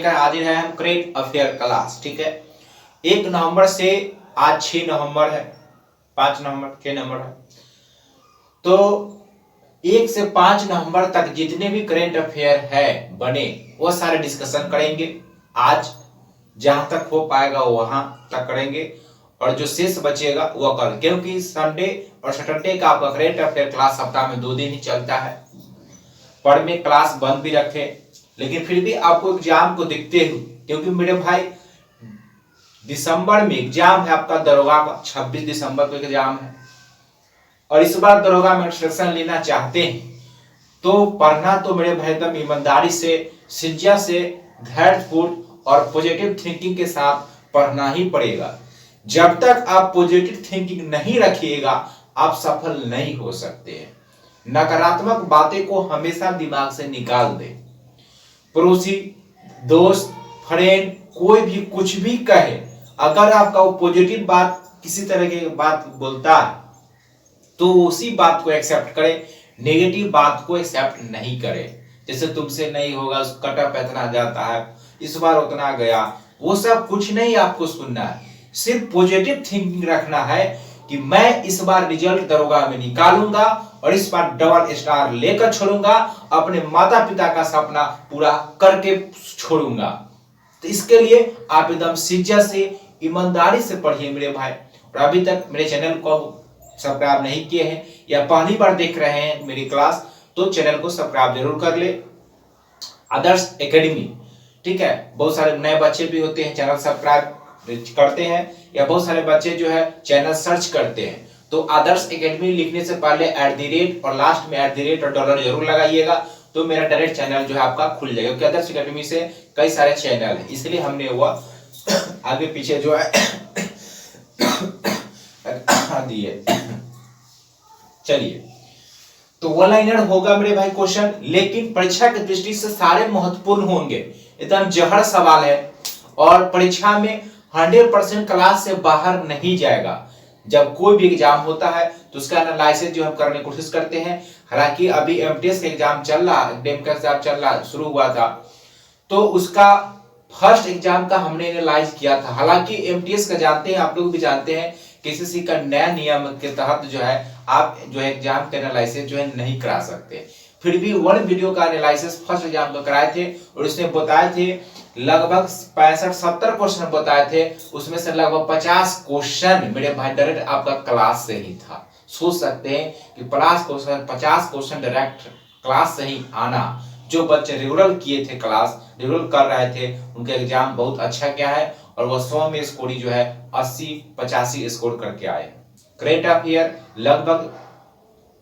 हाजिर है हम करेंट अफेयर क्लास। ठीक है, 1 नवंबर से आज 6 नवंबर है, 5 नवंबर 6 नवंबर है। तो 1 से 5 नवंबर तक जितने भी करेंट अफेयर है बने वो सारे डिस्कशन करेंगे। आज जहां तक हो पाएगा वहां तक करेंगे और जो शेष बचेगा वो कल, क्योंकि संडे और सैटरडे का आपका करेंट अफेयर क्लास सप्ताह में 2 दिन ही चलता है। पर में क्लास बंद भी रखे, लेकिन फिर भी आपको एग्जाम को देखते हुए, क्योंकि मेरे भाई दिसंबर में एग्जाम है आपका दरोगा का, 26 दिसंबर को एग्जाम है और इस बार दरोगा में इंस्ट्रक्शन लेना चाहते हैं तो पढ़ना तो मेरे भाई एकदम ईमानदारी से, शिज्जा से, धैर्यपूर्ण और पॉजिटिव थिंकिंग के साथ पढ़ना ही पड़ेगा। जब तक आप पॉजिटिव थिंकिंग नहीं रखिएगा आप सफल नहीं हो सकते हैं। नकारात्मक बातें को हमेशा दिमाग से निकाल दे। पड़ोसी, दोस्त, फ्रेंड कोई भी कुछ भी कहे, अगर आपका वो पॉजिटिव बात किसी तरह की बात बोलता है तो उसी बात को एक्सेप्ट करें, नेगेटिव बात को एक्सेप्ट नहीं करें। जैसे तुमसे नहीं होगा, कटअप इतना जाता है, इस बार उतना गया, वो सब कुछ नहीं आपको सुनना है। सिर्फ पॉजिटिव थिंकिंग रखना है कि मैं इस बार रिजल्ट दरोगा में निकालूंगा और इस बार डबल स्टार लेकर छोड़ूंगा, अपने माता पिता का सपना पूरा करके छोड़ूंगा। तो इसके लिए आप एकदम शिज्जा से, ईमानदारी से पढ़िए मेरे भाई। और अभी तक मेरे चैनल को सब्सक्राइब नहीं किए हैं या पहली बार देख रहे हैं मेरी क्लास, तो चैनल को सब्सक्राइब जरूर कर ले। आदर्श एकेडमी, ठीक है, बहुत सारे नए बच्चे भी होते हैं चैनल सब्सक्राइब करते हैं, या बहुत सारे बच्चे जो है चैनल सर्च करते हैं। तो आदर्श एकेडमी लिखने से पहले @ और लास्ट में @ और डॉलर जरूर लगाइएगा, तो मेरा डायरेक्ट चैनल जो है आपका खुल जाएगा। क्योंकि आदर्श एकेडमी से कई सारे चैनल है, इसलिए हमने वो आगे पीछे जो है दिए। चलिए, तो वन लाइनर होगा मेरे भाई क्वेश्चन, लेकिन परीक्षा की दृष्टि से सारे महत्वपूर्ण होंगे। एकदम जहर सवाल है और परीक्षा में 100% क्लास से बाहर नहीं जाएगा। जब कोई भी एग्जाम होता है तो उसका एनालिसिस जो हम करने की कोशिश करते हैं। हालांकि अभी एमटीएस का एग्जाम चल रहा, डेम का एग्जाम चल रहा, शुरू हुआ था, तो उसका फर्स्ट एग्जाम का हमने एनालाइज किया था। हालांकि एमटीएस का जानते हैं, आप लोग भी जानते हैं, केसीसी का नया नियम के तहत जो है आप जो है एग्जाम का एनालिसिस जो है नहीं करा सकते। फिर भी वन वीडियो का एनालिसिस फर्स्ट एग्जाम में कराए थे और इसमें बताए थे लगभग 65-70 क्वेश्चन बताए थे, उसमें से लगभग 50 क्वेश्चन मेरे भाई डायरेक्ट आपका क्लास से ही था। सोच सकते हैं कि 50 क्वेश्चन डायरेक्ट क्लास से ही आना। जो बच्चे रेगुलर किए थे, क्लास रेगुलर कर रहे थे, उनका एग्जाम बहुत अच्छा गया है और वह 100 में स्कोर जो है 80-85 स्कोर करके आए। करेंट अफेयर लगभग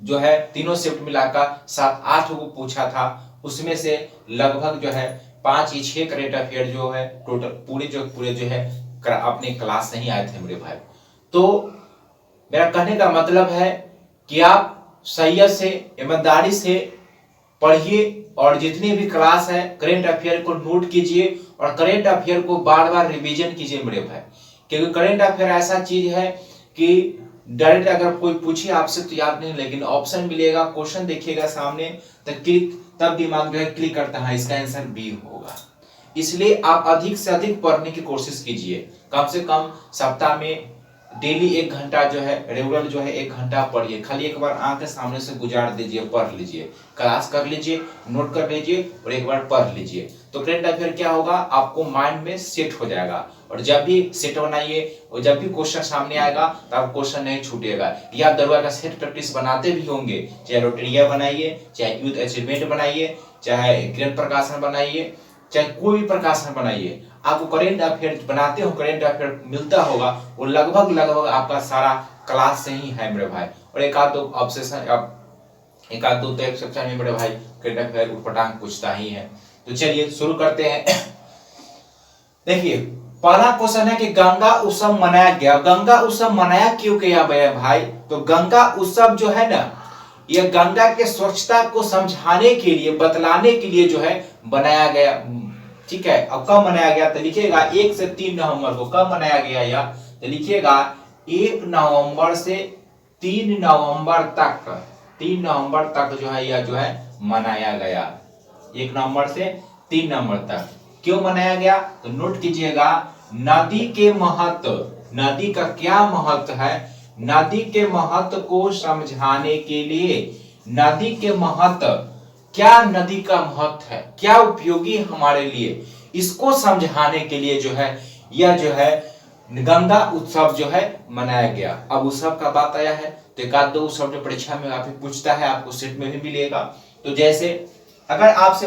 जो है तीनों शिफ्ट मिलाकर 7-8 को पूछा था, उसमें से लगभग जो है 5-6 करेंट अफेयर जो है टोटल पूरे जो है अपने क्लास नहीं आए थे मेरे भाई। तो मेरा कहने का मतलब है कि आप सही से, ईमानदारी से पढ़िए और जितनी भी क्लास है करेंट अफेयर को नोट कीजिए और करेंट अफेयर को बार बार रिवीजन कीजिए मेरे भाई। क्योंकि करेंट अफेयर ऐसा चीज है कि डायरेक्ट अगर कोई पूछे आपसे तो याद नहीं, लेकिन ऑप्शन मिलेगा, क्वेश्चन देखिएगा सामने तो क्लिक, तब दिमाग जो है क्लिक करता है इसका आंसर बी होगा। इसलिए आप अधिक से अधिक पढ़ने की कोशिश कीजिए। कम से कम सप्ताह में डेली 1 घंटा जो है रेगुलर जो है 1 घंटा पढ़िए। खाली एक बार आंख के सामने से गुजार दीजिए, पढ़ लीजिए, क्लास कर लीजिए, नोट कर लीजिए और एक बार पढ़ लीजिए। तो करेंट अफेयर क्या होगा, आपको माइंड में सेट हो जाएगा और जब भी सेट बनाइए और जब भी क्वेश्चन सामने आएगा तब क्वेश्चन नहीं छूटेगा। या दरोगा का सेट प्रैक्टिस बनाते भी होंगे, चाहे रोटेरिया बनाइए, चाहे यूथ अचीवमेंट बनाइए, चाहे ग्रेड प्रकाशन बनाइए, चाहे कोई भी प्रकाशन बनाइए, आपको करेंट अफेयर बनाते हो, करेंट अफेयर मिलता होगा, वो लगभग आपका सारा क्लास से ही है मेरे भाई। और एक आध दो ऑब्सेशन, एक आध दो तो एक्सेप्शन में मेरे भाई करेंट अफेयर उटपटांग पूछता ही है। तो चलिए शुरू करते हैं। देखिए, पहला क्वेश्चन है कि गंगा उत्सव मनाया गया। गंगा उत्सव मनाया क्यों गया भाई? तो गंगा उत्सव जो है ना, यह गंगा के स्वच्छता को समझाने के लिए, बतलाने के लिए जो है बनाया गया। ठीक है, अब कब मनाया गया तो लिखिएगा 1 से 3 नवंबर को। कब मनाया गया यह तो लिखिएगा 1 नवंबर से 3 नवंबर तक, 3 नवंबर तक जो है यह जो है मनाया गया। 1 नवंबर से 3 नवंबर तक। क्यों मनाया गया? तो नोट कीजिएगा, नदी के महत्व, नदी का क्या महत्व है, नदी के महत्व को समझाने के लिए, नदी के महत्व, क्या नदी का महत्व है, क्या उपयोगी हमारे लिए, इसको समझाने के लिए जो है यह जो है गंगा उत्सव जो है मनाया गया। अब उत्सव का बात आया है तो एक आध दो उत्सव जो परीक्षा में काफी पूछता है, आपको सेट में भी मिलेगा। तो जैसे अगर आपसे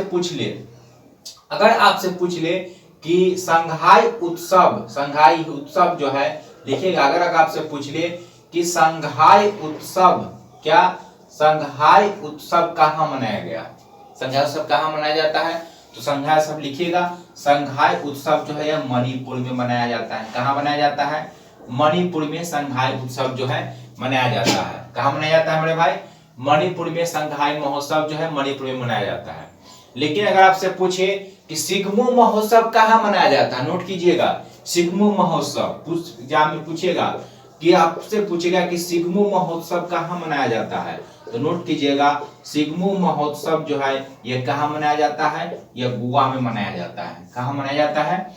पूछ ले कि संघाई उत्सव जो है लिखिएगा, अगर आपसे पूछ ले कि संघाई उत्सव कहाँ मनाया गया, संघाई उत्सव कहाँ मनाया जाता है, तो संघाई उत्सव लिखिएगा, संघाई उत्सव जो है यह मणिपुर में मनाया जाता है। कहाँ मनाया जाता है? मणिपुर में संघाई उत्सव जो है मनाया जाता है। कहाँ मनाया जाता है मेरे भाई? मणिपुर में संघाई महोत्सव जो है मणिपुर में मनाया जाता है। लेकिन अगर आपसे पूछे कि सिगमू महोत्सव कहाँ मनाया जाता है, नोट कीजिएगा, सिगमू महोत्सव एग्जाम में पूछेगा कि आपसे पूछेगा कि सिगमू महोत्सव कहाँ मनाया जाता है, तो नोट कीजिएगा, सिगमू महोत्सव जो है यह कहाँ मनाया जाता है, यह गोवा में मनाया जाता है। कहाँ मनाया जाता है?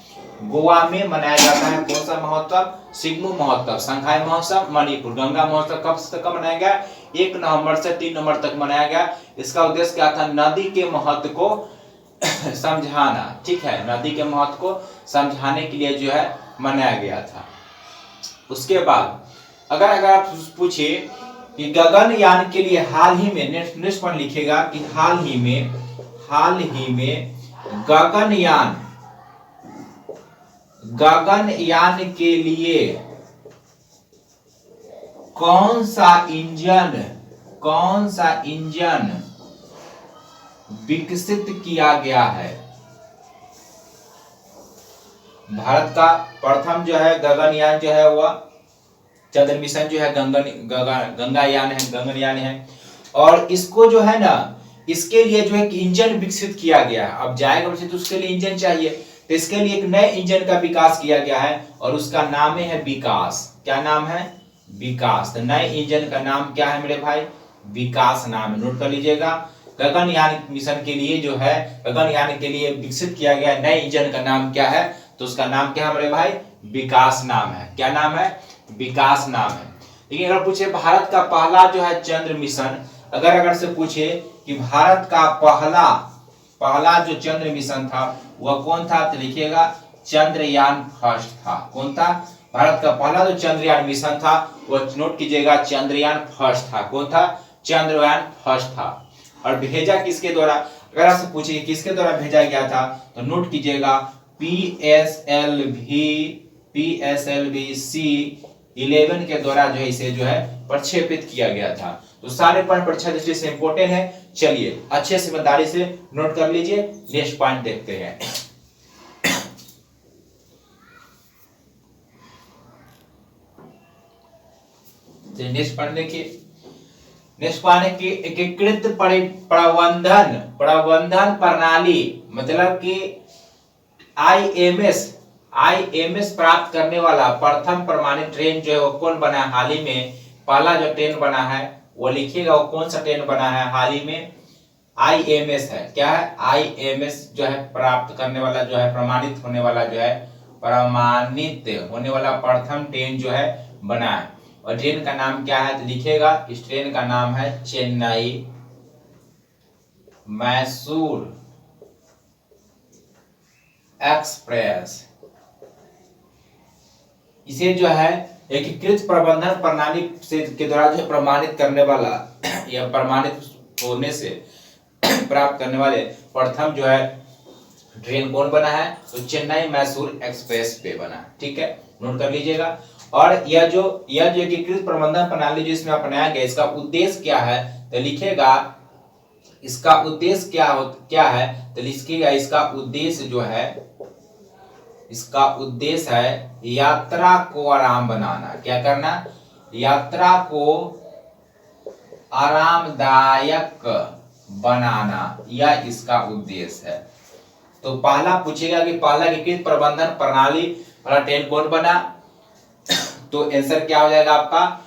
गोवा में मनाया जाता है। कौन सा महोत्सव? सिगमू महोत्सव। संघाई महोत्सव मणिपुर। गंगा महोत्सव कब से कब मनाया गया? 1 नवंबर से 3 नवंबर तक मनाया गया। इसका उद्देश्य क्या था? नदी के महत्व को समझाना। ठीक है, नदी के महत्व को समझाने के लिए जो है मनाया गया था। उसके बाद अगर आप पूछे कि गगनयान के लिए हाल ही में, नेक्स्ट पॉइंट लिखेगा कि हाल ही में गगनयान के लिए कौन सा इंजन विकसित किया गया है? भारत का प्रथम जो है गगनयान जो है वह चंद्र मिशन जो है गगनयान है। और इसको जो है ना, इसके लिए जो है इंजन विकसित किया गया है। अब जाएगा बच्चे तो उसके लिए इंजन चाहिए, तो इसके लिए एक नए इंजन का विकास किया गया है और उसका नाम है विकास। क्या नाम है? विकास। तो नए इंजन का नाम क्या है मेरे भाई? विकास नाम है, नोट कर लीजिएगा। गगनयान मिशन के लिए जो है, गगनयान के लिए विकसित किया गया नए इंजन का नाम क्या है? तो उसका नाम क्या है मेरे भाई? विकास नाम है। क्या नाम है? विकास नाम है। लेकिन अगर पूछे भारत का पहला जो है चंद्र मिशन, अगर से पूछे कि भारत का पहला जो चंद्र मिशन था वह कौन था, तो लिखिएगा चंद्रयान फर्स्ट था। कौन था? भारत का पहला जो चंद्रयान मिशन था वह नोट कीजिएगा चंद्रयान फर्स्ट था। कौन था? चंद्रयान फर्स्ट था। और भेजा किसके द्वारा? अगर आपसे पूछे किसके द्वारा भेजा गया था, तो नोट कीजिएगा PSLV-C11 के द्वारा जो है इसे जो है प्रक्षेपित किया गया था। तो सारे पॉइंट परीक्षा दृष्टि से इंपॉर्टेंट है। चलिए अच्छे से समझदारी से नोट कर लीजिए। नेक्स्ट पॉइंट देखते हैं। नेक्स्ट पॉइंट देखिए, नेक्स्ट पॉइंट है कि एकीकृत प्रबंधन प्रणाली, मतलब कि आईएमएस प्राप्त करने वाला प्रथम प्रमाणित ट्रेन जो है वो कौन बना है? हाल ही में पहला जो ट्रेन बना है वो लिखिएगा, वो कौन सा ट्रेन बना है हाल ही में? आईएमएस है। क्या है? आईएमएस जो है प्राप्त करने वाला जो है, प्रमाणित होने वाला जो है, प्रमाणित होने वाला प्रथम ट्रेन जो है बना है। और ट्रेन का नाम क्या है? तो लिखिएगा, इस ट्रेन का नाम है चेन्नई मैसूर एक्सप्रेस। इसे जो है एकीकृत प्रबंधन प्रणाली से के द्वारा जो प्रमाणित करने वाला या प्रमाणित होने से प्राप्त करने वाले प्रथम जो है ट्रेन कौन बना है? तो चेन्नई मैसूर एक्सप्रेस पे बना है। ठीक है, नोट कर लीजिएगा। और यह जो एकीकृत प्रबंधन प्रणाली जो इसमें अपनाया गया, इसका उद्देश्य क्या है? तो लिखिएगा, इसका उद्देश्य क्या है? तो लिखिएगा, इसका उद्देश्य जो है, इसका उद्देश्य है यात्रा को आराम बनाना। क्या करना? यात्रा को आरामदायक बनाना, यह इसका उद्देश्य है। तो पहला पूछेगा कि पहला एकीकृत प्रबंधन प्रणाली वाला ट्रेन कौन बना, तो आंसर क्या हो जाएगा आपका?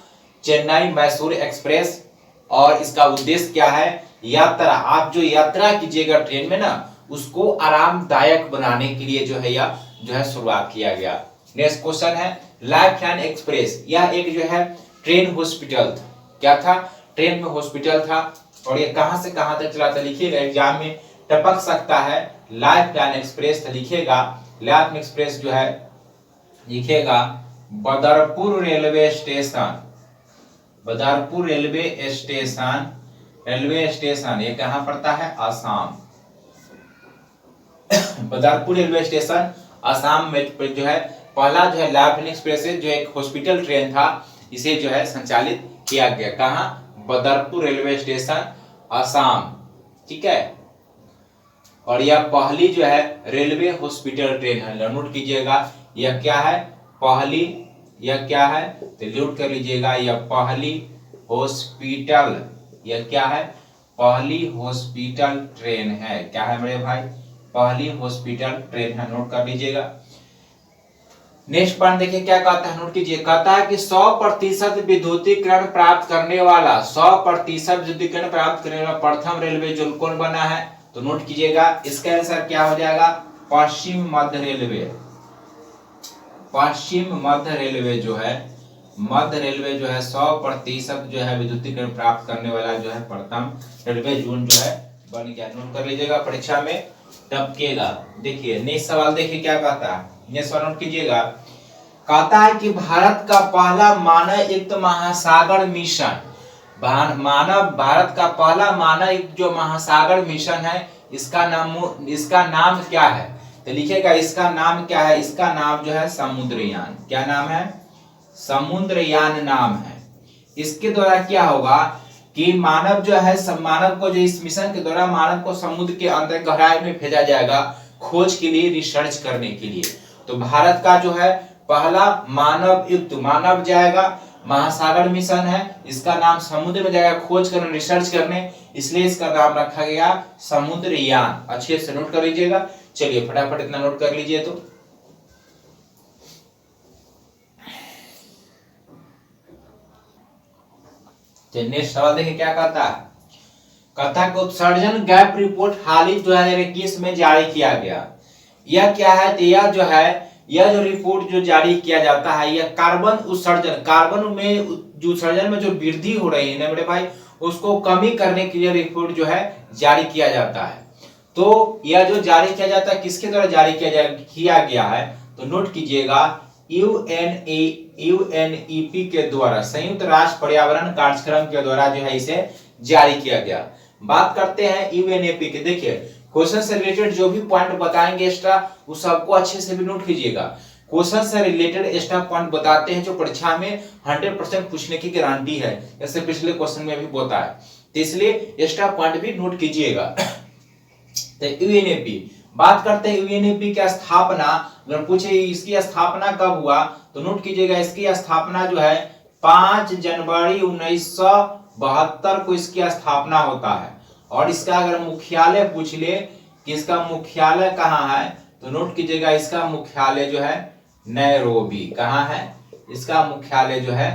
चेन्नई मैसूर एक्सप्रेस। और इसका उद्देश्य क्या है? यात्रा। आप जो यात्रा कीजिएगा ट्रेन में ना, उसको आरामदायक बनाने के लिए जो है यह जो है शुरुआत किया गया। नेक्स्ट क्वेश्चन है लाइफ लाइन एक्सप्रेस, यह एक जो है ट्रेन हॉस्पिटल था। क्या था? ट्रेन में हॉस्पिटल था। और ये कहां से कहां तक चला था? लिखिएगा, एग्जाम में टपक सकता है। लाइफ लाइन एक्सप्रेस तो लिखिएगा, लाइफ एक्सप्रेस जो है लिखिएगा Badarpur railway station, Badarpur railway station, railway station ये कहां पड़ता है? आसाम। बदरपुर रेलवे स्टेशन आसाम में जो है पहला जो है लाइफ लाइन एक्सप्रेस जो एक हॉस्पिटल ट्रेन था, इसे जो है संचालित किया गया। कहां? Badarpur railway station Assam. ठीक है। और यह पहली जो है रेलवे हॉस्पिटल ट्रेन है। नोट कीजिएगा, यह क्या है? पहली। यह क्या है? तो नोट कर लीजिएगा, यह पहली हॉस्पिटल, यह क्या है? पहली हॉस्पिटल ट्रेन है। क्या है मेरे भाई? पहली हॉस्पिटल ट्रेन है। नोट कर लीजिएगा। नेक्स्ट पॉइंट देखिए क्या कहता है, नोट कीजिए। कहता है कि 100% विद्युतीकरण प्राप्त करने वाला, 100% विद्युतीकरण प्राप्त करने वाला प्रथम रेलवे जोन कौन बना है? तो नोट कीजिएगा, इसका आंसर क्या हो जाएगा? पश्चिम मध्य रेलवे। पश्चिम मध्य रेलवे जो है, मध्य रेलवे जो है 100% जो है विद्युतीकरण प्राप्त करने वाला जो है प्रथम रेलवे जोन जो है बन गया। नोट कर लीजिएगा, परीक्षा में टपकेगा। देखिए नेक्स्ट सवाल, देखिए क्या कहता है। नेक्स्ट सवाल नोट कीजिएगा। कहता है कि भारत का पहला मानव युक्त महासागर मिशन, भारत का पहला मानव युक्त जो महासागर मिशन है, इसका नाम क्या है? तो लिखिएगा, इसका नाम क्या है? इसका नाम जो है समुद्रयान। क्या नाम है? समुद्रयान नाम है। इसके द्वारा क्या होगा कि मानव जो है, मानव को जो इस मिशन के द्वारा मानव को समुद्र के अंदर गहराई में भेजा जाएगा खोज के लिए, रिसर्च करने के लिए। तो भारत का जो है पहला मानव युक्त, मानव जाएगा, महासागर मिशन है, इसका नाम समुद्र में जाएगा खोज करने, रिसर्च करने, इसलिए इसका नाम रखा गया समुद्रयान। अच्छे से नोट कर लीजिएगा। चलिए फटाफट इतना नोट कर लीजिए। तो नेक्स्ट सवाल देखिए क्या कहता है। कहता है कि उत्सर्जन गैप रिपोर्ट हाल ही 2021 में जारी किया गया। यह क्या है? तो यह जो है, यह जो रिपोर्ट जो जारी किया जाता है, यह कार्बन उत्सर्जन, कार्बन में जो उत्सर्जन में जो वृद्धि हो रही है ना मेरे भाई, उसको कमी करने के लिए रिपोर्ट जो है जारी किया जाता है। तो यह जो जारी किया जाता है किसके द्वारा जारी किया गया है? तो नोट कीजिएगा, यूएनईपी के द्वारा, संयुक्त राष्ट्र पर्यावरण कार्यक्रम के द्वारा जो है इसे जारी किया गया। बात करते हैं यूएनईपी के। देखिए क्वेश्चन से रिलेटेड जो भी पॉइंट बताएंगे एक्स्ट्रा, उस सबको अच्छे से भी नोट कीजिएगा। क्वेश्चन से रिलेटेड एक्स्ट्रा पॉइंट बताते हैं जो परीक्षा में 100% पूछने की गारंटी है, जैसे पिछले क्वेश्चन में भी बताया, तो इसलिए एक्स्ट्रा पॉइंट भी नोट कीजिएगा। तो यूएनईपी बात करते हैं। यूएनईपी की स्थापना, अगर पूछे इसकी स्थापना कब हुआ, तो नोट कीजिएगा, इसकी स्थापना जो है 5 जनवरी 1972 को इसकी स्थापना होता है। और इसका अगर मुख्यालय पूछ ले कि इसका मुख्यालय कहाँ है, तो नोट कीजिएगा, इसका मुख्यालय जो है नैरोबी। कहाँ है? इसका मुख्यालय जो है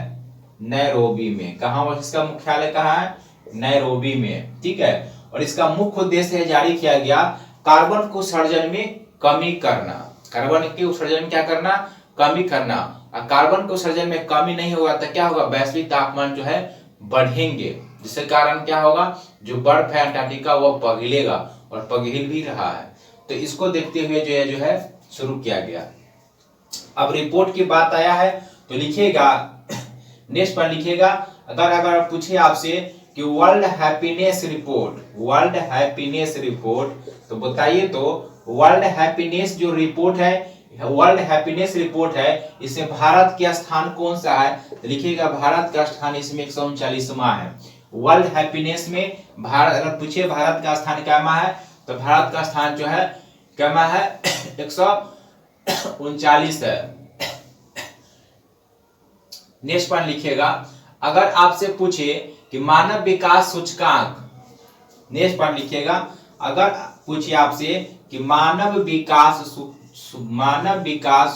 नैरोबी में। कहाँ? इसका मुख्यालय कहाँ है? नैरोबी में। ठीक है। और इसका मुख्य उद्देश्य है जारी किया गया कार्बन को उत्सर्जन में कमी करना। कार्बन के उत्सर्जन में क्या करना? कमी करना। और कार्बन के उत्सर्जन में कमी नहीं होगा तो क्या होगा? वैश्विक तापमान जो है बढ़ेंगे, जिसके कारण क्या होगा? जो बर्फ है अंटार्कटिका वो पिघलेगा, और पिघल भी रहा है। तो इसको देखते हुए जो है शुरू किया गया। अब रिपोर्ट की बात आया है तो लिखिएगा, नेक्स्ट पर लिखिएगा, अगर पूछे आपसे कि world happiness report, world happiness report, तो बताइए तो वर्ल्ड हैप्पीनेस जो रिपोर्ट है, वर्ल्ड हैप्पीनेस रिपोर्ट है, इसमें भारत का स्थान कौन सा है? तो लिखिएगा, भारत का स्थान इसमें 139वां है। वर्ल्ड हैप्पीनेस में भारत, अगर पूछे भारत का स्थान क्या है, तो भारत का स्थान जो है क्या है? 139 है। नेक्स्ट पॉइंट लिखिएगा, अगर आपसे पूछे कि मानव विकास सूचकांक, नेक्स्ट पॉइंट लिखिएगा, अगर पूछे आपसे कि मानव विकास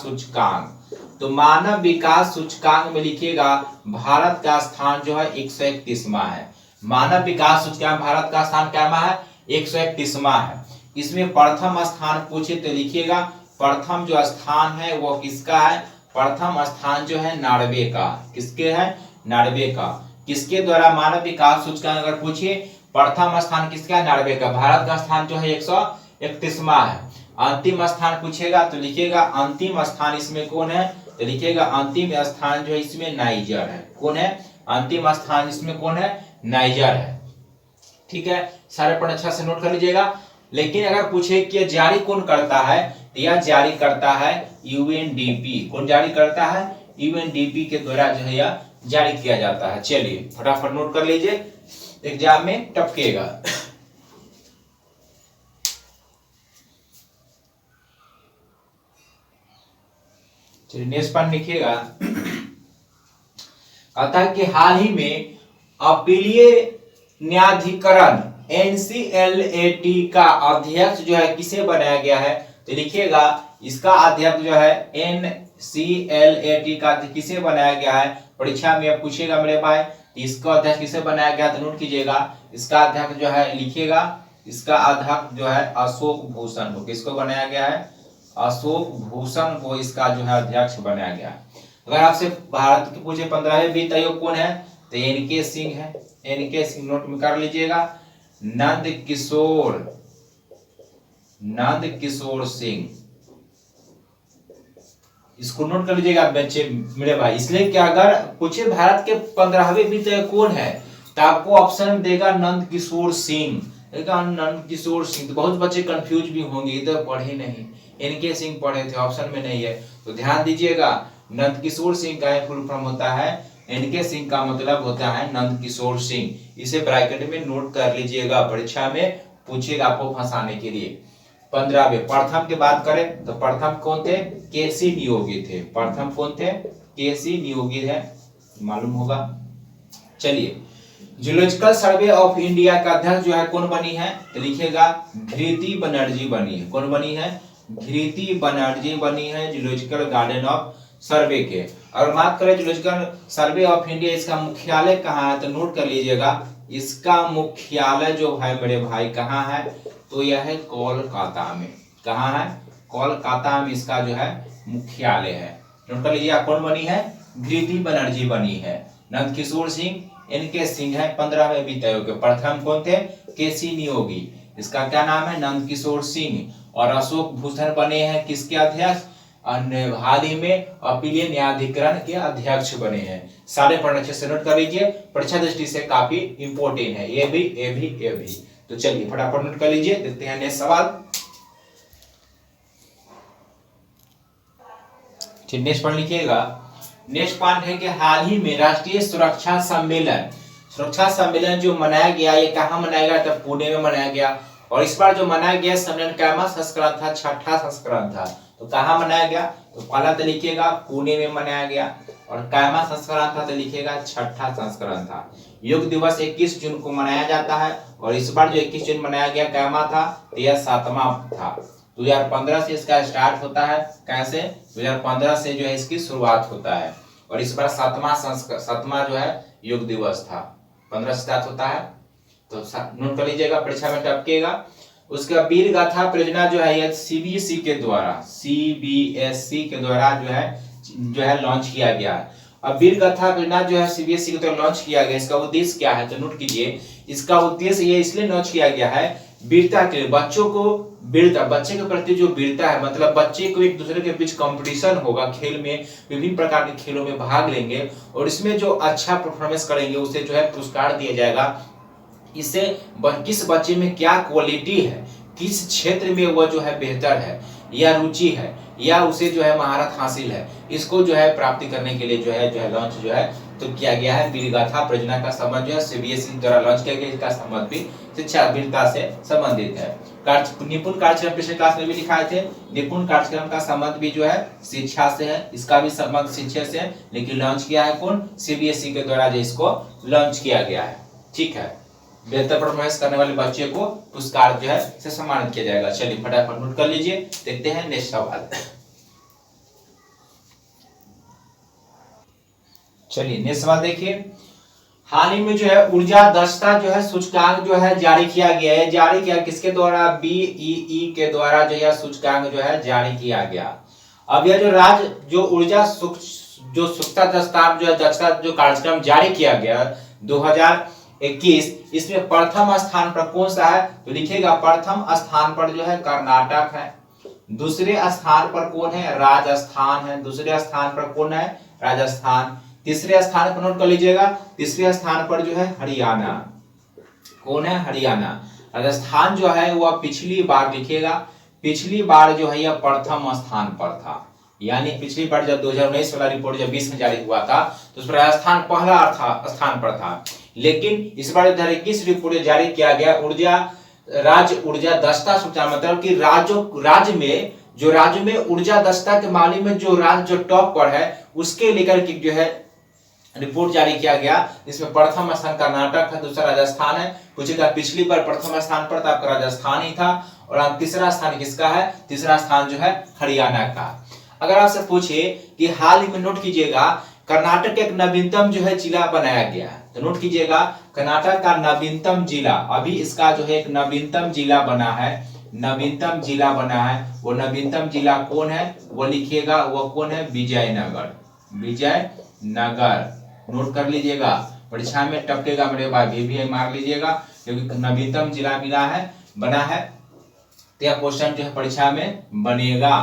सूचकांक, तो मानव विकास सूचकांक में लिखिएगा भारत का स्थान जो है 131वां है। मानव विकास सूचकांक भारत का स्थान क्या है? 131वां है। इसमें प्रथम स्थान पूछे तो लिखिएगा प्रथम जो स्थान है वो किसका है, प्रथम स्थान जो है नॉर्वे का, किसके है, नॉर्वे का। किसके द्वारा मानव विकास सूचकांक अगर पूछिए प्रथम स्थान किसका है, नॉर्वे का। भारत का स्थान जो है 131वां है। अंतिम स्थान पूछेगा तो लिखिएगा अंतिम स्थान इसमें कौन है, तो लिखिएगा अंतिम स्थान जो है इसमें नाइजर है। कौन है, अंतिम स्थान इसमें कौन है, नाइजर है। ठीक है, सारे पॉइंट अच्छा से नोट कर लीजिएगा। लेकिन अगर पूछे कि जारी कौन करता है, तो यह जारी करता है यूएनडीपी। कौन जारी करता है, यूएनडीपी के द्वारा जो है यह जारी किया जाता है। चलिए फटाफट नोट कर लीजिए, एग्जाम में टपकेगा। चलिए नेक्स्ट पॉइंट लिखिएगा। कहता है कि हाल ही में अपीलीय न्यायाधिकरण NCLAT का अध्यक्ष जो है किसे बनाया गया है, तो लिखिएगा इसका अध्यक्ष जो है NCLAT का किसे बनाया गया है। परीक्षा में पूछेगा मेरे भाई इसका अध्यक्ष किसे बनाया गया, तो नोट कीजिएगा इसका अध्यक्ष जो है लिखिएगा इसका अध्यक्ष जो है अशोक भूषण को। किसको बनाया गया है, अशोक भूषण को इसका जो है अध्यक्ष बनाया गया। अगर आपसे भारत के पूछे 15वें वित्त आयोग कौन है, तो NK सिंह है। NK सिंह नोट में कर लीजिएगा। नंद किशोर सिंह, इसको नोट कर लीजिएगा बच्चे मेरे भाई। इसलिए कि अगर पूछे भारत के 15वें वित्त आयोग कौन है, तो आपको ऑप्शन देगा नंद किशोर सिंह। नंद किशोर सिंह, तो बहुत बच्चे कंफ्यूज भी होंगे, इधर पढ़े नहीं, NK सिंह पढ़े थे, ऑप्शन में नहीं है, तो ध्यान दीजिएगा। नंद किशोर सिंह का फुल फॉर्म होता है, NK सिंह का मतलब होता है नंद किशोर सिंह। इसे ब्रैकेट में नोट कर लीजिएगा, परीक्षा में पूछेगा आपको फंसाने के लिए। 15वें प्रथम की बात करें तो प्रथम कौन थे, KC नियोगी थे। प्रथम कौन थे, KC नियोगी है, मालूम होगा। चलिए जूलॉजिकल सर्वे ऑफ इंडिया का अध्यक्ष जो है कौन बनी है, तो लिखिएगा घृति बनर्जी बनी है। कौन बनी है, घृति बनर्जी बनी है जूलॉजिकल गार्डन ऑफ सर्वे के। और बात करें जूलॉजिकल सर्वे ऑफ इंडिया, इसका मुख्यालय कहाँ है, तो नोट कर लीजिएगा इसका मुख्यालय जो है मेरे भाई कहाँ है, तो यह है कोलकाता में। कहाँ है, कोलकाता में इसका जो है मुख्यालय है। नोट कर लीजिए कौन बनी है, घृति बनर्जी बनी है। नंद किशोर सिंह, NK सिंह है। 15वें वित्त आयोग के प्रथम कौन थे, KC नियोगी, इसका क्या नाम है, नंद किशोर सिंह। और अशोक भूषण बने हैं किसके अध्यक्ष, हाल ही में अपीलीय न्यायाधिकरण के अध्यक्ष बने हैं। सारे पॉइंट अच्छे से नोट कर लीजिए, परीक्षा दृष्टि से काफी इंपोर्टेंट है ये भी। तो चलिए फटाफट नोट कर लीजिए, देखते हैं नेक्स्ट सवाल। नेक्स्ट पॉइंट लिखिएगा। नेक्स्ट पॉइंट है कि हाल ही में राष्ट्रीय सुरक्षा सम्मेलन जो मनाया गया, ये कहाँ मनाया गया, तो पुणे में मनाया गया। और इस बार जो मनाया गया सम्मेलन कैमा संस्करण था, 6ठा संस्करण था। तो कहाँ मनाया गया, तो पहला तो लिखिएगा पुणे में मनाया गया। और कैमा संस्करण था तो लिखिएगा 6ठा संस्करण था। योग दिवस 21 जून को मनाया जाता है। और इस बार जो 21 जून मनाया गया कैमा था, तो यह 7वां था। 2015 से इसका स्टार्ट होता है। कैसे, 2015 से जो है इसकी शुरुआत होता है। और इस बार 7वां जो है योग दिवस था, 15 से स्टार्ट होता है। तो नोट कर लीजिएगा, परीक्षा में टपकेगा। उसका वीर गाथा परियोजना जो है यह CBSE के द्वारा जो है लॉन्च किया गया है। अब वीर गाथा परियोजना जो है CBSE के द्वारा लॉन्च किया गया, इसका उद्देश्य क्या है, तो नोट कीजिए। इसका उद्देश्य ये इसलिए लॉन्च किया गया है वीरता के लिए, बच्चे के प्रति जो वीरता है, मतलब बच्चे को एक दूसरे के बीच कंपटीशन होगा, खेल में विभिन्न प्रकार के खेलों में भाग लेंगे और इसमें जो अच्छा परफॉर्मेंस करेंगे उसे जो है पुरस्कार दिया जाएगा। इससे किस बच्चे में क्या क्वालिटी है, किस क्षेत्र में वह जो है बेहतर है या रुचि है या उसे जो है महारत हासिल है, इसको जो है प्राप्ति करने के लिए जो है लॉन्च जो है तो किया गया है। वीर गाथा परियोजना का संबंध जो है CBSE द्वारा लॉन्च किया गया, इसका संबंध भी शिक्षा वीरता से संबंधित है। निपुण कार्यक्रम पिछले क्लास में भी दिखाए थे, निपुण कार्यक्रम का संबंध भी जो है शिक्षा से है, इसका भी संबंध शिक्षा से है, लेकिन लॉन्च किया है कौन, CBSE के द्वारा जो इसको लॉन्च किया गया है। ठीक है, बेहतर परफॉर्मेंस करने वाले बच्चे को पुरस्कार जो है से सम्मानित किया जाएगा। चलिए फटाफट नोट कर लीजिए, देखते हैं नेक्स्ट सवाल। चलिए नेक्स्ट सवाल देखिए। हाल ही में जो है ऊर्जा दक्षता जो है सूचकांक जो है जारी किया गया है। जारी किया किसके द्वारा? बीईई के द्वारा जो है सूचकांक जो है जारी किया गया। अब यह जो राज्य जो ऊर्जा जो सूचना दस्तावेज जो है दक्षता जो कार्यक्रम जारी किया गया 2021, इसमें प्रथम स्थान पर कौन सा है? तो लिखिएगा प्रथम स्थान पर जो है कर्नाटक है, दूसरे स्थान पर कौन है? राजस्थान है, दूसरे स्थान पर कौन है? राजस्थान। तीसरे स्थान पर नोट कर लीजिएगा, तीसरे स्थान पर जो है हरियाणा। कौन है? हरियाणा। राजस्थान जो है वह पिछली बार लिखिएगा, पिछली बार जो है यह प्रथम स्थान पर था। यानी पिछली बार जब 2019 वाला रिपोर्ट जब 20 में जारी हुआ था तो उस पर राजस्थान पहला स्थान पर था। लेकिन इस बार 2021 रिपोर्ट जारी किया गया राज्य ऊर्जा दक्षता सूचकांक, मतलब कि राज्य में ऊर्जा दक्षता के मामले में जो राज्य जो टॉप पर है उसके लेकर के जो है रिपोर्ट जारी किया गया। इसमें प्रथम स्थान कर्नाटक है, दूसरा राजस्थान है। पूछेगा पिछली बार प्रथम स्थान पर था आपका राजस्थान ही था, और अब तीसरा स्थान किसका है? तीसरा स्थान जो है हरियाणा का। अगर आपसे पूछे कि हाल ही में नोट कीजिएगा कर्नाटक का एक नवीनतम जो है जिला बनाया गया है, तो नोट कीजिएगा कर्नाटक का नवीनतम जिला, अभी इसका जो है एक नवीनतम जिला बना है, नवीनतम जिला बना है। वो नवीनतम जिला कौन है? वो लिखिएगा, वो कौन है? विजयनगर। विजयनगर नोट कर लीजिएगा, परीक्षा में टपकेगा मेरे भाई, भी मार लीजिएगा क्योंकि नवीनतम जिला मिला है, बना है, तो यह क्वेश्चन जो है परीक्षा में बनेगा,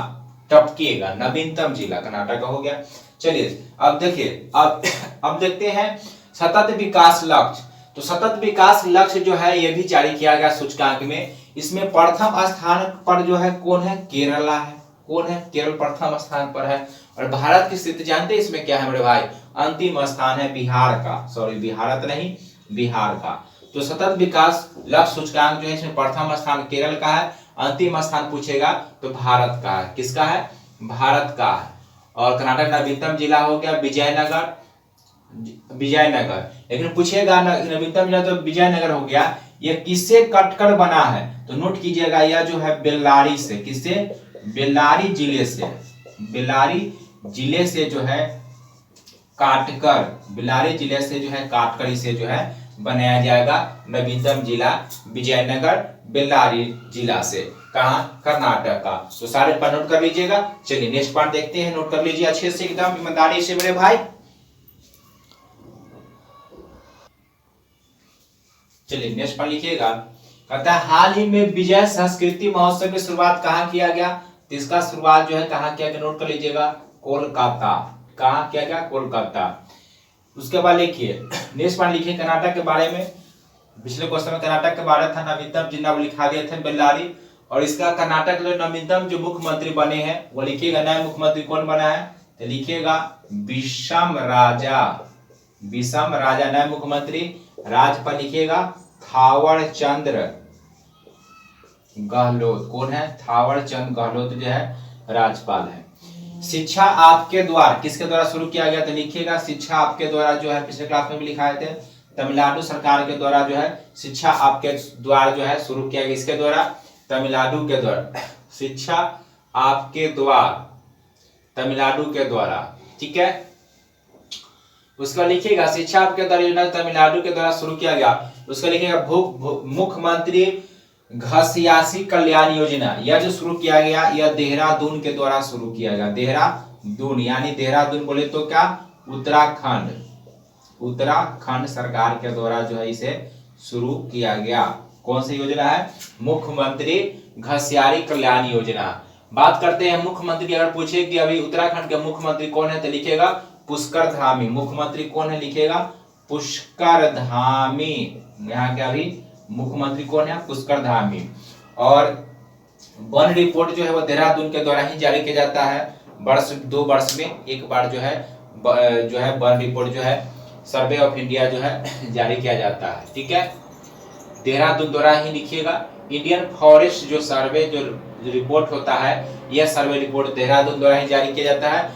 टपकेगा। नवीनतम जिला कर्नाटक का हो गया। चलिए अब देखिए, अब देखते हैं सतत विकास लक्ष्य। तो सतत विकास लक्ष्य जो है यह भी जारी किया गया सूचकांक में। इसमें प्रथम स्थान पर जो है कौन है? केरला है। कौन है? केरल प्रथम स्थान पर है। और भारत की स्थिति जानते हैं इसमें क्या है मेरे भाई? अंतिम स्थान है बिहार का, सॉरी भारत नहीं, बिहार का। तो सतत विकास लक्ष्य सूचकांक जो है इसमें प्रथम स्थान केरल का है, अंतिम स्थान पूछेगा तो भारत का है। किसका है? भारत का है। और कर्नाटक नवीनतम जिला हो गया विजयनगर, विजयनगर। लेकिन पूछेगा नवीनतम जिला तो विजयनगर हो गया, यह किससे कटकर बना है? तो नोट कीजिएगा यह जो है बेल्लारी से। किससे? बेल्लारी जिले से, बेल्लारी जिले से जो है काटकर, बेल्लारी जिले से जो है काटकर इसे जो है बनाया जाएगा नवीनतम जिला विजयनगर, बेल्लारी जिला से। कहां? कर्नाटक का। तो सारे पर नोट कर लीजिएगा। चलिए नेक्स्ट पार्ट देखते हैं, नोट कर लीजिए अच्छे से, एकदम ईमानदारी से मेरे भाई। चलिए नेक्स्ट पार्ट लिखिएगा। कहता है हाल ही में विजय संस्कृति महोत्सव की शुरुआत कहां किया गया? तो इसका शुरुआत जो है कहां किया गया? नोट कर लीजिएगा, कोलकाता। कहां किया गया? कोलकाता। उसके बाद लिखिए नेक्स्ट पार्ट लिखिए कर्नाटक के बारे में। पिछले क्वेश्चन में कर्नाटक के बारे था, नवीनतम जिला वो लिखा दिया था बेल्लारी। और इसका कर्नाटक में नवीनतम जो मुख्यमंत्री बने हैं वो लिखिएगा, नया मुख्यमंत्री कौन बना है? तो लिखिएगा विषम राजा, विषम राजा नया मुख्यमंत्री। राज्य पर लिखिएगा थावर चंद्र गहलोत। कौन है? थावर चंद गहलोत जो है राज्यपाल है। शिक्षा आपके द्वारा किसके द्वारा शुरू किया गया? तो लिखिएगा शिक्षा आपके द्वारा जो है पिछले क्लास में भी लिखाए थे, तमिलनाडु सरकार के द्वारा जो है शिक्षा आपके द्वारा जो है शुरू किया गया। इसके द्वारा? तमिलनाडु के द्वारा। शिक्षा आपके द्वारा तमिलनाडु के द्वारा, ठीक है। उसका लिखिएगा शिक्षा आपके द्वारा योजना तमिलनाडु के द्वारा शुरू किया गया। उसका लिखिएगा मुख्यमंत्री घसियासी कल्याण योजना, यह जो शुरू किया गया यह देहरादून के द्वारा शुरू किया गया। देहरादून यानी देहरादून बोले तो क्या? उत्तराखंड, उत्तराखंड सरकार के द्वारा जो है इसे शुरू किया गया। कौन सी योजना है? मुख्यमंत्री घसियारी कल्याण योजना। बात करते हैं मुख्यमंत्री की। अगर पूछे कि अभी उत्तराखंड के मुख्यमंत्री कौन है तो लिखेगा पुष्कर धामी। मुख्यमंत्री कौन है? लिखेगा पुष्कर धामी। यहाँ के अभी मुख्यमंत्री कौन है? पुष्कर धामी। और वन रिपोर्ट जो है वो देहरादून के द्वारा ही जारी किया जाता है। वर्ष 2 वर्ष में एक बार जो है वन रिपोर्ट जो है सर्वे ऑफ इंडिया जो है जारी किया जाता है, ठीक है। देहरादून द्वारा ही लिखिएगा। इंडियन फॉरेस्ट जो सर्वे जो रिपोर्ट होता है यह सर्वे रिपोर्ट देहरादून द्वारा ही जारी किया जाता है।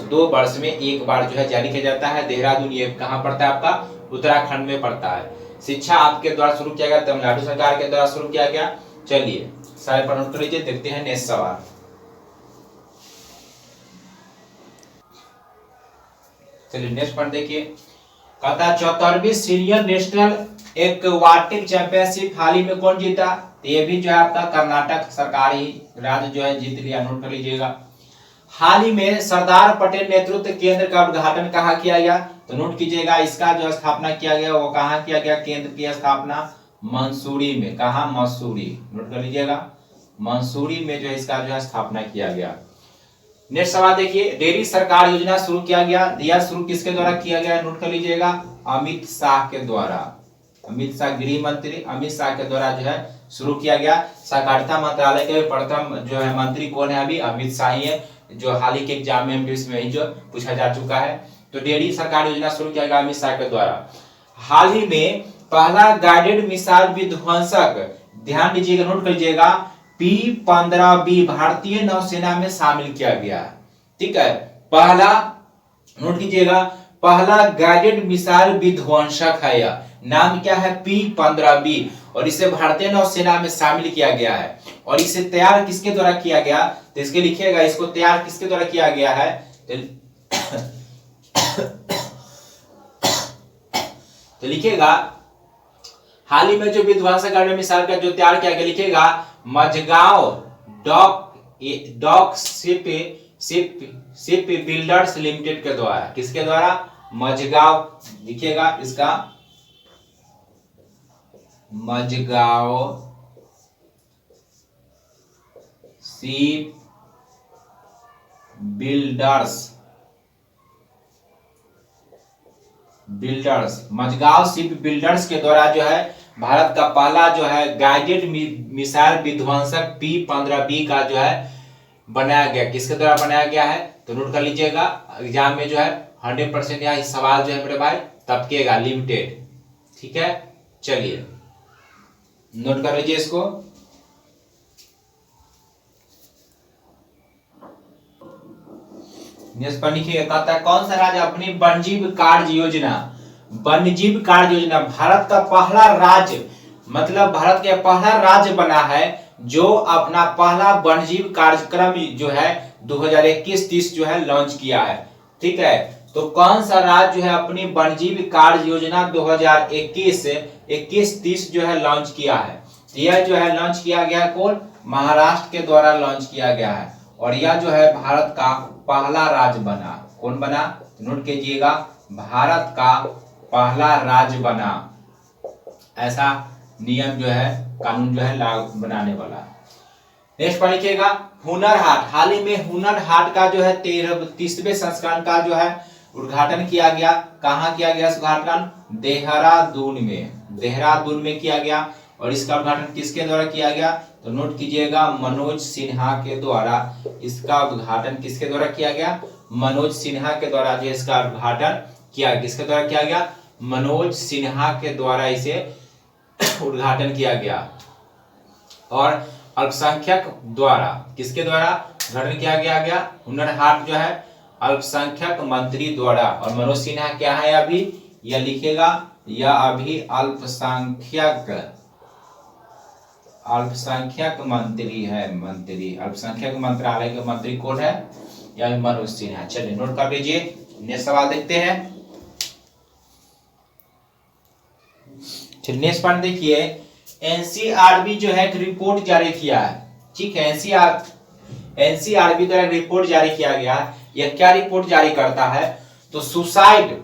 2 वर्ष में एक बार जो है जारी किया जाता है। देहरादून ये कहाँ पड़ता है? आपका उत्तराखंड में पड़ता है। शिक्षा आपके द्वारा शुरू किया गया, तमिलनाडु सरकार के द्वारा शुरू किया गया। चलिए सारे पर नोट कर लीजिए, देखते हैं नेक्स्ट सवाल। चलिए नेक्स्ट पॉइंट देखिए। कहता है 74वीं सीनियर नेशनल एक्वाटिक चैंपियनशिप हाल ही में कौन जीता? तो ये भी जो है आपका कर्नाटक सरकारी राज्य जो है जीत लिया, नोट कर लीजिएगा। हाल ही में सरदार पटेल नेतृत्व केंद्र का उद्घाटन कहाँ किया गया? तो नोट कीजिएगा, इसका जो स्थापना किया गया वो कहाँ किया गया? केंद्र की स्थापना मंसूरी में। कहा? मसूरी। नोट कर लीजिएगा, मंसूरी में जो है इसका जो है स्थापना किया गया। नेक्स्ट सवाल देखिए, डेयरी सरकार योजना शुरू किया गया, यह शुरू किसके द्वारा किया गया? नोट कर लीजिएगा, अमित शाह के द्वारा। अमित शाह, गृह मंत्री अमित शाह के द्वारा जो है शुरू किया गया। सहकारिता मंत्रालय के प्रथम जो है मंत्री कौन है? अभी अमित शाह ही है, जो हाल ही के एग्जाम में इसमें ही जो पूछा जा चुका है। तो डेयरी सरकार योजना शुरू किया गया अमित शाह के द्वारा। हाल ही में पहला गाइडेड मिसाइल विध्वंसक, ध्यान दीजिएगा, नोट कर लीजिएगा, P-15B भारतीय नौसेना में शामिल किया गया। ठीक है, पहला, नोट कीजिएगा, पहला गाइडेड मिसाइल विध्वंसक है। यह नाम क्या है? P-15B, और इसे भारतीय नौसेना में शामिल किया गया है। और इसे तैयार किसके द्वारा किया गया? तो इसके लिखिएगा, इसको तैयार किसके द्वारा किया गया है? तो लिखिएगा, हाल ही में जो विध्वंसक गाइडेड मिसाइल का जो तैयार किया गया, लिखिएगा Mazagon dock ship builders limited के द्वारा। किसके द्वारा? मझगांव, लिखिएगा इसका, Mazagon ship builders, Mazagon ship builders के द्वारा जो है भारत का पहला जो है गाइडेड मिसाइल विध्वंसक P-15B का जो है बनाया गया। किसके द्वारा बनाया गया है? तो नोट कर लीजिएगा, एग्जाम में जो है 100% यहाँ सवाल जो है मेरे भाई तबकेगा, लिमिटेड। ठीक है, चलिए नोट कर लीजिए इसको। नेक्स्ट पर लिखिए, कहता है कौन सा राज्य अपनी वन्यजीव कार्य योजना भारत का पहला राज्य, मतलब भारत का पहला राज्य बना है जो अपना पहला वन्यजीव कार्यक्रम जो है 2021-30 जो है लॉन्च किया है। ठीक है, तो कौन सा राज्य जो है अपनी वन्यजीव कार्य योजना 2021-30 जो है लॉन्च किया है? यह जो है लॉन्च किया गया कौन? महाराष्ट्र के द्वारा लॉन्च किया गया है। और यह जो है भारत का पहला राज्य बना। कौन बना? नोट कीजिएगा, भारत का पहला राज्य बना। ऐसा नियम जो है, कानून जो है लागू बनाने वाला। नेक्स्ट पर लिखिएगा, हुनर हाट। हाल ही में हुनर हाट का जो है 30वें संस्करण का जो है उद्घाटन किया गया। कहाँ किया गया उद्घाटन? देहरादून में किया गया। और इसका उद्घाटन किसके द्वारा किया गया? तो नोट कीजिएगा, मनोज सिन्हा के द्वारा। इसका उद्घाटन किसके द्वारा किया गया? मनोज सिन्हा के द्वारा जो इसका उद्घाटन किया। किसके द्वारा किया गया? मनोज सिन्हा के द्वारा इसे उद्घाटन किया गया। और अल्पसंख्यक द्वारा, किसके द्वारा उद्घाटन किया गया? हुनर हाट जो है अल्पसंख्यक मंत्री द्वारा। और मनोज सिन्हा क्या है अभी? यह लिखेगा, यह अभी अल्पसंख्यक मंत्री है। अल्पसंख्यक मंत्रालय के मंत्री कौन है? यह मनोज सिन्हा। चलिए नोट कर लीजिए। नेक्स्ट सवाल देखते हैं। नेक्स्ट पॉइंट देखिए, एनसीआरबी जो है एक रिपोर्ट जारी किया है। ठीक है, एनसीआरबी द्वारा रिपोर्ट जारी किया गया। यह क्या रिपोर्ट जारी करता है? तो सुसाइड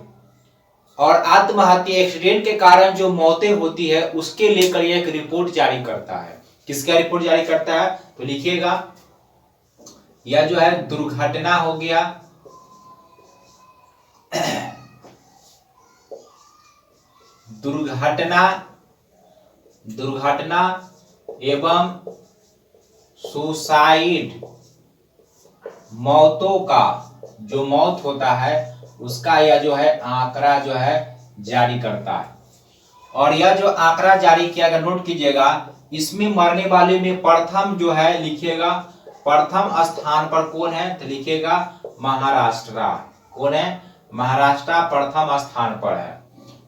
और आत्महत्या एक्सीडेंट के कारण जो मौतें होती है उसके लेकर यह एक रिपोर्ट जारी करता है। किसका रिपोर्ट जारी करता है? तो लिखिएगा, यह जो है दुर्घटना हो गया, दुर्घटना एवं सुसाइड, मौतों का जो मौत होता है उसका यह जो है आंकड़ा जो है जारी करता है। और यह जो आंकड़ा जारी किया गया, नोट कीजिएगा, इसमें मरने वाले में प्रथम जो है लिखिएगा, प्रथम स्थान पर कौन है? तो लिखिएगा महाराष्ट्र। कौन है? महाराष्ट्र प्रथम स्थान पर है।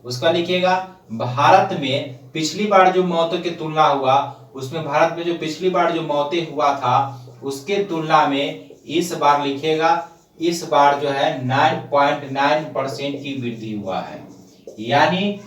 उसका लिखिएगा, भारत में पिछली बार जो मौतों की तुलना हुआ उसमें भारत में जो पिछली बार जो मौतें हुआ था उसके तुलना में इस बार लिखिएगा, इस बार जो है 9.9% की वृद्धि हुआ है। यानी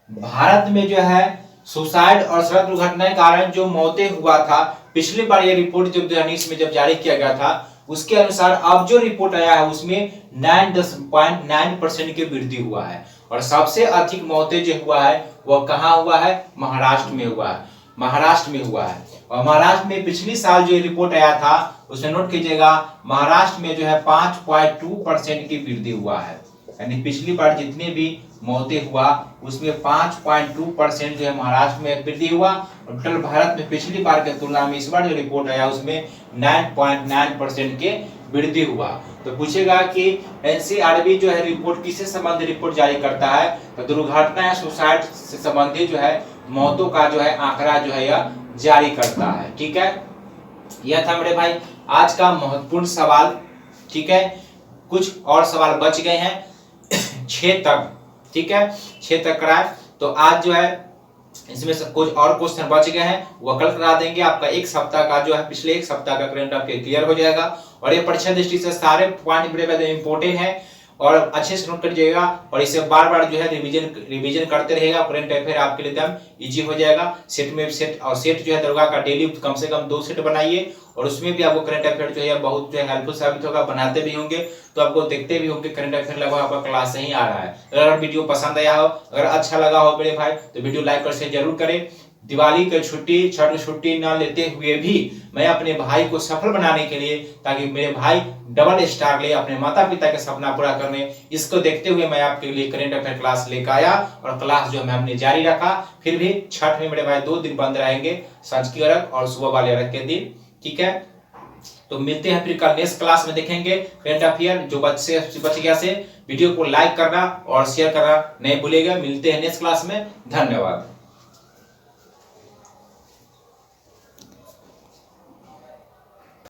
भारत में जो है सुसाइड और सड़क दुर्घटना के कारण जो मौतें हुआ था, पिछली बार ये रिपोर्ट जब 2019 में जब जारी किया गया था, उसके अनुसार अब जो रिपोर्ट आया है उसमें 9.9% की वृद्धि हुआ है। और सबसे अधिक मौतें जो हुआ है वह कहाँ हुआ है? महाराष्ट्र में हुआ है, महाराष्ट्र में हुआ है। और महाराष्ट्र में पिछली साल जो रिपोर्ट आया था उसमें नोट कीजिएगा, महाराष्ट्र में जो है 5.2% की वृद्धि हुआ है। यानी पिछली बार जितने भी मौतें हुआ उसमें 5.2% जो है महाराष्ट्र में वृद्धि हुआ, और टोटल भारत में पिछली बार के तुलना में इस बार जो रिपोर्ट आया उसमें 9.9% के वृद्धि हुआ। तो पूछेगा कि एनसीआरबी जो है रिपोर्ट किससे संबंधित रिपोर्ट जारी करता है? तो दुर्घटना या सुसाइड से संबंधित जो है मौतों का जो है आंकड़ा जो है यह जारी करता है। ठीक है, यह था मेरे भाई आज का महत्वपूर्ण सवाल। ठीक है, कुछ और सवाल बच गए हैं 6 तक। ठीक है, 6 तक कराए, तो आज जो है इसमें से कुछ और क्वेश्चन बच गए हैं वो कल करा देंगे। आपका एक सप्ताह का जो है पिछले एक सप्ताह का करंट अफेयर क्लियर हो जाएगा। और ये परीक्षा दृष्टि से सारे पॉइंट बड़े इंपॉर्टेंट है और अच्छे से नोट कर जाइएगा, और इसे बार बार जो है रिवीजन करते रहेगा। करंट अफेयर आपके लिए एकदम इजी हो जाएगा। सेट में सेट जो है दरोगा का डेली कम से कम 2 सेट बनाइए, और उसमें भी आपको करंट अफेयर जो है बहुत जो है हेल्पफुल साबित होगा। बनाते भी होंगे तो आपको देखते भी होंगे करंट अफेयर लगभग आपका क्लास से ही आ रहा है। अगर वीडियो पसंद आया हो, अगर अच्छा लगा हो मेरे भाई, तो वीडियो लाइक और शेयर जरूर करें। दिवाली की छुट्टी, छठ की छुट्टी न लेते हुए भी मैं अपने भाई को सफल बनाने के लिए, ताकि मेरे भाई डबल स्टार ले अपने माता पिता का सपना पूरा करने, इसको देखते हुए मैं आपके लिए करंट अफेयर क्लास लेकर आया, और क्लास जो हमने जारी रखा। फिर भी छठ में मेरे भाई 2 दिन बंद रहेंगे, सांझ की अर्घ और सुबह वाले अर्घ के दिन। ठीक है, तो मिलते हैं फिर कल नेक्स्ट क्लास में, देखेंगे करंट अफेयर जो बच गया से। वीडियो को लाइक करना और शेयर करना नहीं भूलिएगा। मिलते हैं नेक्स्ट क्लास में, धन्यवाद।